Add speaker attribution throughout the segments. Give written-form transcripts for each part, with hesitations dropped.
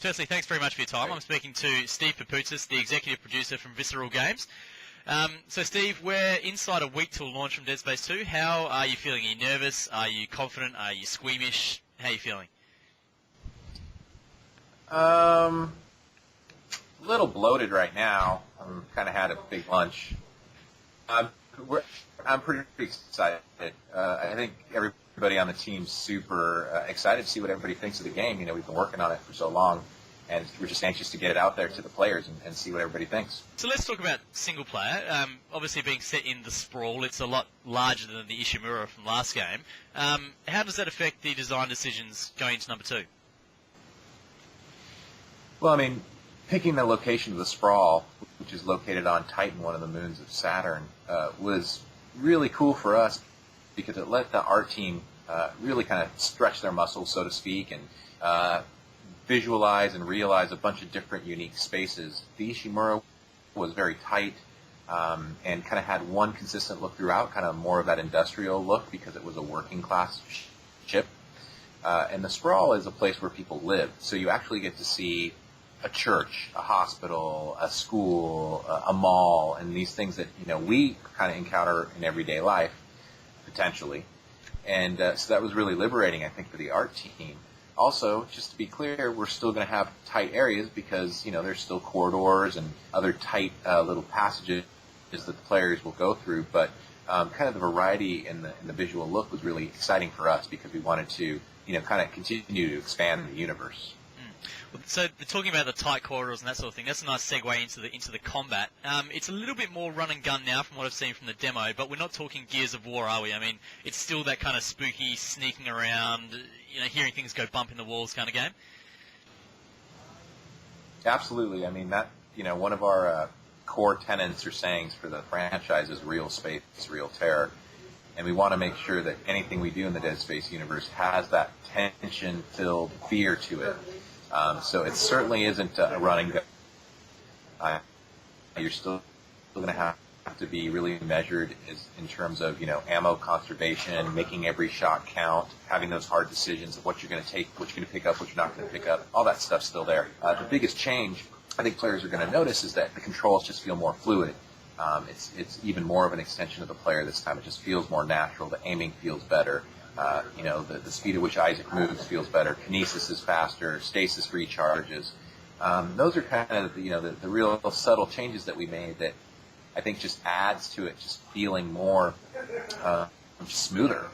Speaker 1: Firstly, thanks very much for your time. I'm speaking to Steve Papoutsis, the executive producer from Visceral Games. So, Steve, we're inside a week till launch from Dead Space 2. How are you feeling? Are you nervous? Are you confident? Are you squeamish? How are you feeling?
Speaker 2: A little bloated right now. I'm kind of had a big lunch. I'm pretty excited. I think everybody on the team's super excited to see what everybody thinks of the game. You know, we've been working on it for so long, and we're just anxious to get it out there to the players and see what everybody thinks.
Speaker 1: So let's talk about single player. Obviously, being set in the sprawl, it's a lot larger than the Ishimura from last game. How does that affect the design decisions going into number 2?
Speaker 2: Well, I mean, picking the location of the sprawl, which is located on Titan, one of the moons of Saturn, was really cool for us because it let the art team really kind of stretch their muscles, so to speak, and visualize and realize a bunch of different unique spaces. The Ishimura was very tight and kind of had one consistent look throughout, kind of more of that industrial look because it was a working class ship. And the sprawl is a place where people live, so you actually get to see a church, a hospital, a school, a mall, and these things that we kind of encounter in everyday life, potentially. And so that was really liberating, I think, for the art team. Also, just to be clear, we're still going to have tight areas because there's still corridors and other tight little passages that the players will go through. But kind of the variety in the visual look was really exciting for us because we wanted to kind of continue to expand the universe.
Speaker 1: So talking about the tight corridors and that sort of thing, that's a nice segue into the combat. It's a little bit more run and gun now from what I've seen from the demo, but we're not talking Gears of War, are we? I mean, it's still that kind of spooky, sneaking around, hearing things go bump in the walls kind of game.
Speaker 2: Absolutely. I mean, that one of our core tenets or sayings for the franchise is real space, real terror. And we want to make sure that anything we do in the Dead Space universe has that tension-filled fear to it. So it certainly isn't a running gun. You're still going to have to be really measured in terms of ammo conservation, making every shot count, having those hard decisions of what you're going to take, what you're going to pick up, what you're not going to pick up. All that stuff's still there. The biggest change I think players are going to notice is that the controls just feel more fluid. It's even more of an extension of the player this time. It just feels more natural. The aiming feels better. The speed at which Isaac moves feels better. Kinesis is faster. Stasis recharges. Those are kind of the real subtle changes that we made that I think just adds to it just feeling more smoother.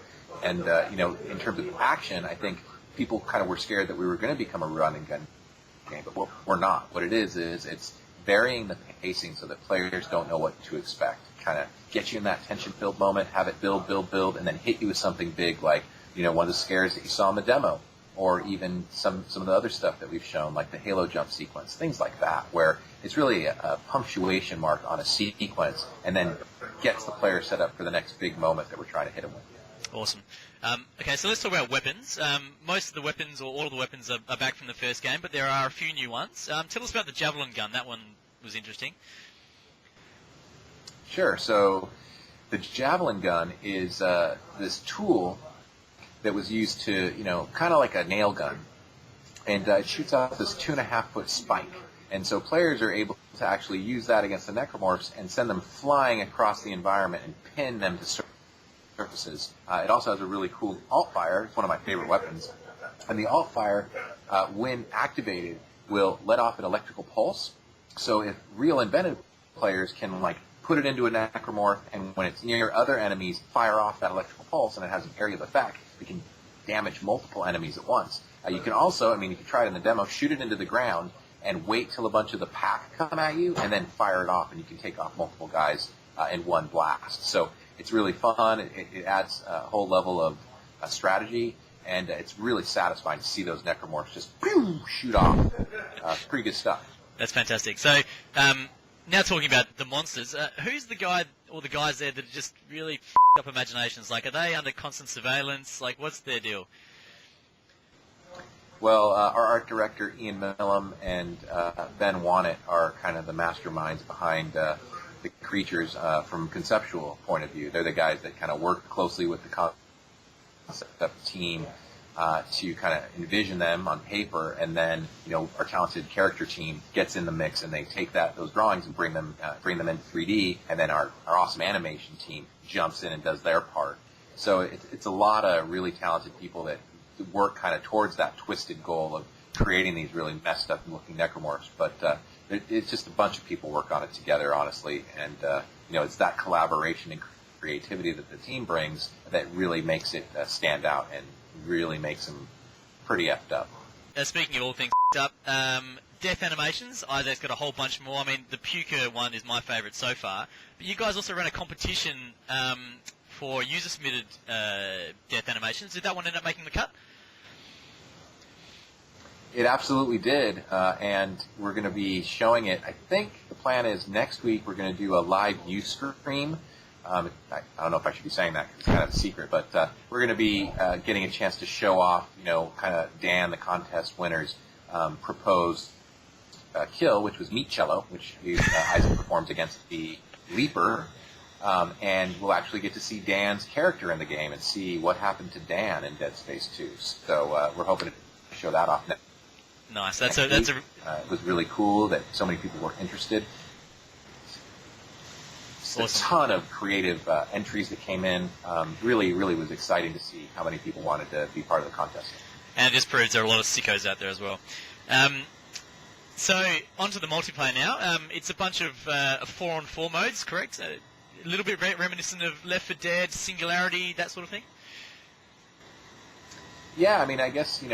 Speaker 2: And in terms of action, I think people kind of were scared that we were going to become a run and gun game, but we're not. What it is it's varying the pacing so that players don't know what to expect. Kind of get you in that tension-filled moment, have it build, and then hit you with something big like, one of the scares that you saw in the demo, or even some of the other stuff that we've shown, like the Halo jump sequence, things like that, where it's really a punctuation mark on a sequence, and then gets the player set up for the next big moment that we're trying to hit them with.
Speaker 1: Awesome. Okay, so let's talk about weapons. Most of the weapons, or all of the weapons, are back from the first game, but there are a few new ones. Tell us about the Javelin gun. That one was interesting.
Speaker 2: Sure. So the Javelin gun is this tool that was used to, kind of like a nail gun. And it shoots out this 2.5-foot spike. And so players are able to actually use that against the necromorphs and send them flying across the environment and pin them to surfaces. It also has a really cool alt-fire. It's one of my favorite weapons. And the alt-fire, when activated, will let off an electrical pulse. So if real inventive players can, put it into a necromorph, and when it's near other enemies, fire off that electrical pulse, and it has an area of effect, it can damage multiple enemies at once. You can also, you can try it in the demo, shoot it into the ground, and wait till a bunch of the pack come at you, and then fire it off, and you can take off multiple guys in one blast. So it's really fun. It adds a whole level of strategy, and it's really satisfying to see those necromorphs just shoot off. Pretty good stuff.
Speaker 1: That's fantastic. So, now talking about the monsters, who's the guy or the guys there that just really f***ed up imaginations? Are they under constant surveillance? What's their deal?
Speaker 2: Well, our art director, Ian Millam, and Ben Wannett are kind of the masterminds behind the creatures from a conceptual point of view. They're the guys that kind of work closely with the concept team to kind of envision them on paper, and then our talented character team gets in the mix and they take those drawings and bring them into 3D, and then our awesome animation team jumps in and does their part. So it's a lot of really talented people that work kind of towards that twisted goal of creating these really messed up looking necromorphs. But it's just a bunch of people work on it together, honestly, and it's that collaboration and creativity that the team brings that really makes it stand out and really makes them pretty effed up.
Speaker 1: Speaking of all things up, death animations, Isaac's got a whole bunch more. I mean, the Puka one is my favourite so far. But you guys also ran a competition for user-submitted death animations. Did that one end up making the cut?
Speaker 2: It absolutely did, and we're going to be showing it. I think the plan is next week we're going to do a live use stream. I don't know if I should be saying that because it's kind of a secret, but we're going to be getting a chance to show off, kind of Dan, the contest winner's proposed kill, which was Meat Cello, which Isaac performed against the Leaper, and we'll actually get to see Dan's character in the game and see what happened to Dan in Dead Space 2. So we're hoping to show that off next.
Speaker 1: Nice.
Speaker 2: It was really cool that so many people were interested.
Speaker 1: Awesome.
Speaker 2: A ton of creative entries that came in. Really was exciting to see how many people wanted to be part of the contest.
Speaker 1: And it just proves there are a lot of sickos out there as well. So, onto the multiplayer now. It's a bunch of 4-on-4 modes, correct? A little bit reminiscent of Left 4 Dead, Singularity, that sort of thing?
Speaker 2: Yeah, I mean, I guess,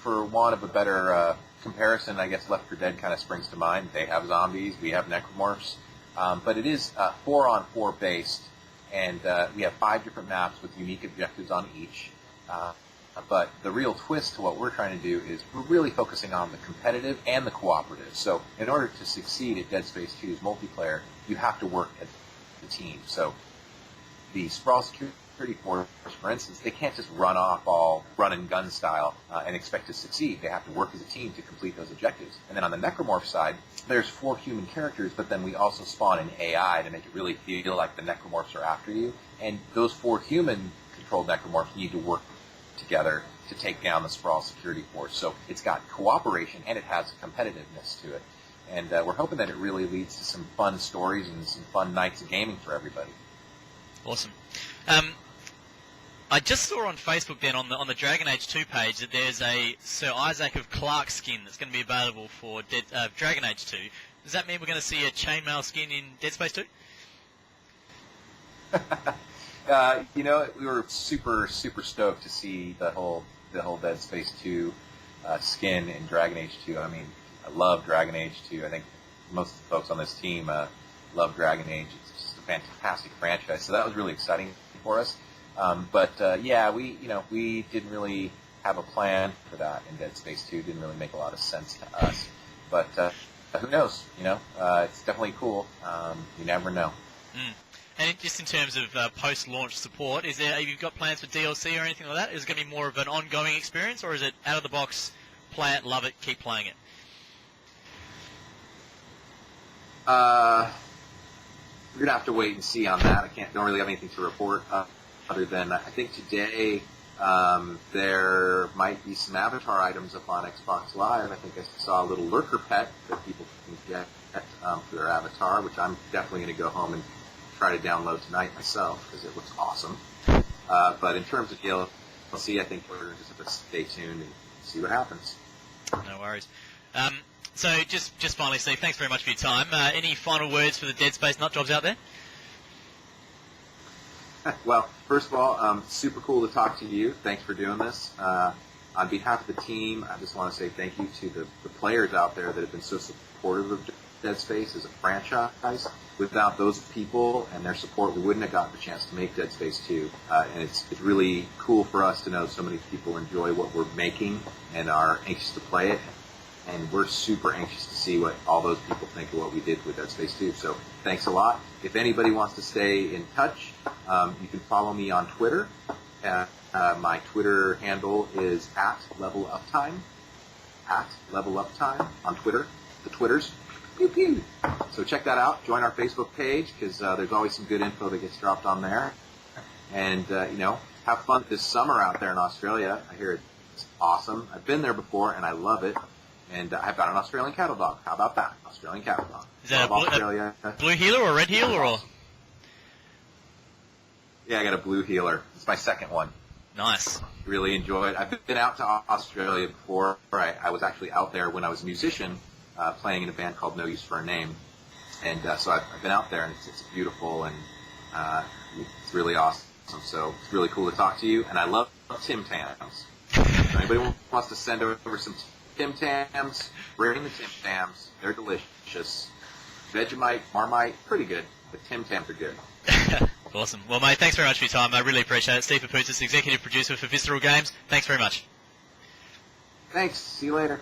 Speaker 2: for want of a better comparison, I guess Left 4 Dead kind of springs to mind. They have zombies, we have necromorphs. But it is 4-on-4 based, and we have 5 different maps with unique objectives on each. But the real twist to what we're trying to do is we're really focusing on the competitive and the cooperative. So in order to succeed at Dead Space 2's multiplayer, you have to work as a team. So the Sprawl Security Force, for instance, they can't just run off all run-and-gun style and expect to succeed. They have to work as a team to complete those objectives. And then on the necromorph side, there's 4 human characters, but then we also spawn an AI to make it really feel like the necromorphs are after you. And those 4 human-controlled necromorphs need to work together to take down the Sprawl Security Force. So it's got cooperation, and it has competitiveness to it. And we're hoping that it really leads to some fun stories and some fun nights of gaming for everybody.
Speaker 1: Awesome. I just saw on Facebook then on the Dragon Age 2 page that there's a Sir Isaac of Clark skin that's going to be available for Dragon Age 2. Does that mean we're going to see a chainmail skin in Dead Space 2?
Speaker 2: We were super stoked to see the whole Dead Space 2 skin in Dragon Age 2. I mean, I love Dragon Age 2. I think most of the folks on this team love Dragon Age. It's just a fantastic franchise. So that was really exciting for us. We didn't really have a plan for that in Dead Space 2. It didn't really make a lot of sense to us. But who knows? It's definitely cool. You never know.
Speaker 1: Mm. And just in terms of post-launch support, have you got plans for DLC or anything like that? Is it going to be more of an ongoing experience, or is it out of the box, play it, love it, keep playing it?
Speaker 2: We're gonna have to wait and see on that. Don't really have anything to report other than I think today there might be some avatar items up on Xbox Live. I think I saw a little lurker pet that people can get for their avatar, which I'm definitely going to go home and try to download tonight myself because it looks awesome. But in terms of DLC, I think we're just have to stay tuned and see what happens.
Speaker 1: No worries. So just finally, Steve, thanks very much for your time. Any final words for the Dead Space nut jobs out there?
Speaker 2: Well, first of all, super cool to talk to you. Thanks for doing this. On behalf of the team, I just want to say thank you to the players out there that have been so supportive of Dead Space as a franchise. Without those people and their support, we wouldn't have gotten the chance to make Dead Space 2. And it's really cool for us to know so many people enjoy what we're making and are anxious to play it. And we're super anxious to see what all those people think of what we did with Dead Space 2. So thanks a lot. If anybody wants to stay in touch, you can follow me on Twitter. My Twitter handle is @leveluptime. @leveluptime on Twitter. The Twitters. Pew pew. So check that out. Join our Facebook page because there's always some good info that gets dropped on there. And have fun this summer out there in Australia. I hear It's awesome. I've been there before, and I love it. And I've got an Australian cattle dog. How about that? Australian cattle dog.
Speaker 1: Is that
Speaker 2: Australia.
Speaker 1: a blue heeler or a red heeler? Or?
Speaker 2: Yeah, I got a blue heeler. It's my second one.
Speaker 1: Nice.
Speaker 2: Really enjoy it. I've been out to Australia before. I was actually out there when I was a musician, playing in a band called No Use for a Name. And so I've been out there, and it's beautiful, and it's really awesome. So it's really cool to talk to you. And I love Tim Tams. If anybody wants to send over some Tim Tams, bring the Tim Tams. They're delicious. Vegemite, Marmite, pretty good. But Tim Tams are good.
Speaker 1: Awesome. Well, mate, thanks very much for your time. I really appreciate it. Steve Papoutsis, executive producer for Visceral Games. Thanks very much.
Speaker 2: Thanks. See you later.